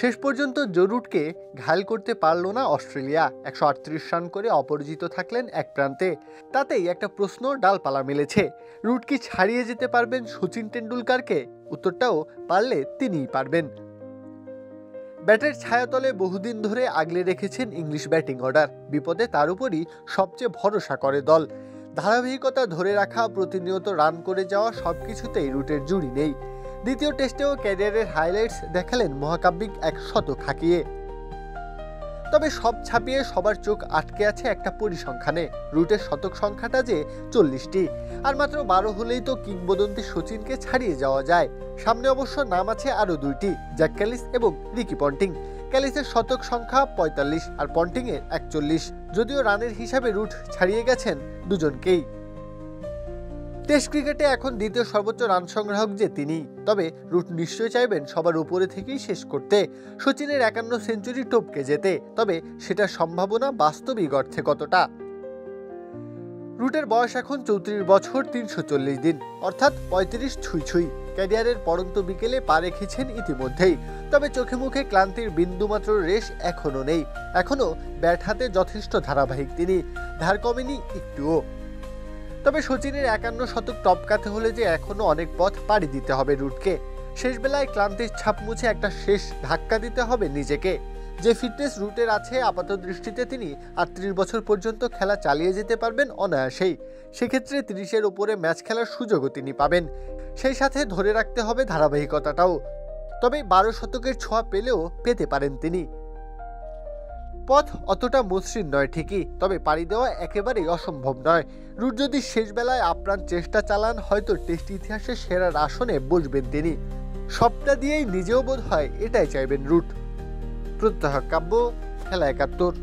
শেষ পর্যন্ত জো রুটকে ঘায়েল করতে পারল না অস্ট্রেলিয়া। 138 রান করে অপরাজিত থাকলেন এক প্রান্তে। তাতেই একটা প্রশ্ন ডালপালা মেলেছে, রুট কি ছাড়িয়ে যেতে পারবেন সচিন টেন্ডুলকারকে? উত্তরটাও পারলে তিনিই পারবেন। ব্যাটের ছায়াতলে বহুদিন ধরে আগলে রেখেছেন ইংলিশ ব্যাটিং অর্ডার। বিপদে তার উপরই সবচেয়ে ভরসা করে দল। ধারাবাহিকতা ধরে রাখা, প্রতিনিয়ত রান করে যাওয়া, সবকিছুতেই রুটের জুড়ি নেই। দ্বিতীয় টেস্টেও ক্যারিয়ারের হাইলাইটস দেখালেন মহাকাব্যিক এক শতক হাঁকিয়ে। তবে সব ছাপিয়ে সবার চোখ আটকে আছে একটা পরিসংখ্যানে। রুটের শতক সংখ্যাটা যে 40টি, আর মাত্র 12 হলেই তো কিংবদন্তি সচিনকে ছাড়িয়ে যাওয়া যায়। সামনে অবশ্য নাম আছে আরও 2টি, জ্যাক ক্যালিস এবং রিকি পন্টিং। ক্যালিসের শতক সংখ্যা 45 আর পন্টিংয়ের 41, যদিও রানের হিসাবে রুট ছাড়িয়ে গেছেন দুজনকেই। টেস্ট ক্রিকেটে এখন দ্বিতীয় সর্বোচ্চ রান সংগ্রাহক যে তিনি, তবে রুট নিশ্চয়ই চাইবেন সবার উপরে থেকেই শেষ করতে, সচিনের 51 সেঞ্চুরি টপকে যেতে। তবে সেটার সম্ভাবনা বাস্তবিক অর্থে কতটা? রুটের বয়স এখন 34 বছর 340 দিন, অর্থাৎ 35 ছুঁই। ক্যারিয়ারের পড়ন্ত বিকেলে পা রেখেছেন ইতিমধ্যেই। তবে চোখে মুখে ক্লান্তির বিন্দুমাত্র রেশ এখনও নেই। এখনও ব্যাট হাতে যথেষ্ট ধারাবাহিক তিনি, ধার কমেনি একটুও। তবে সচিনের 51 শতক টপকাতে হলে যে এখনো অনেক পথ পাড়ি দিতে হবে রুটকে। শেষ বেলায় ক্লান্তির ছাপ মুছে একটা শেষ ধাক্কা দিতে হবে নিজেকে। যে ফিটনেস রুটের আছে, আপাত দৃষ্টিতে তিনি 38 বছর পর্যন্ত খেলা চালিয়ে যেতে পারবেন অনায়াসেই। সেক্ষেত্রে 30-এর উপরে ম্যাচ খেলার সুযোগও তিনি পাবেন। সেই সাথে ধরে রাখতে হবে ধারাবাহিকতাটাও। তবে 12 শতকের ছোঁয়া পেলেও পেতে পারেন তিনি। পথ অতটা মসৃণ নয় ঠিকই, তবে পাড়ি দেওয়া একেবারেই অসম্ভব নয়। রুট যদি শেষ বেলায় আপ্রাণ চেষ্টা চালান, হয়তো টেস্ট ইতিহাসের সেরার আসনে বসবেন তিনি। সবটা দিয়েই নিজেও বোধ হয় এটাই চাইবেন রুট। প্রত্যহ কাব্য, খেলা 71।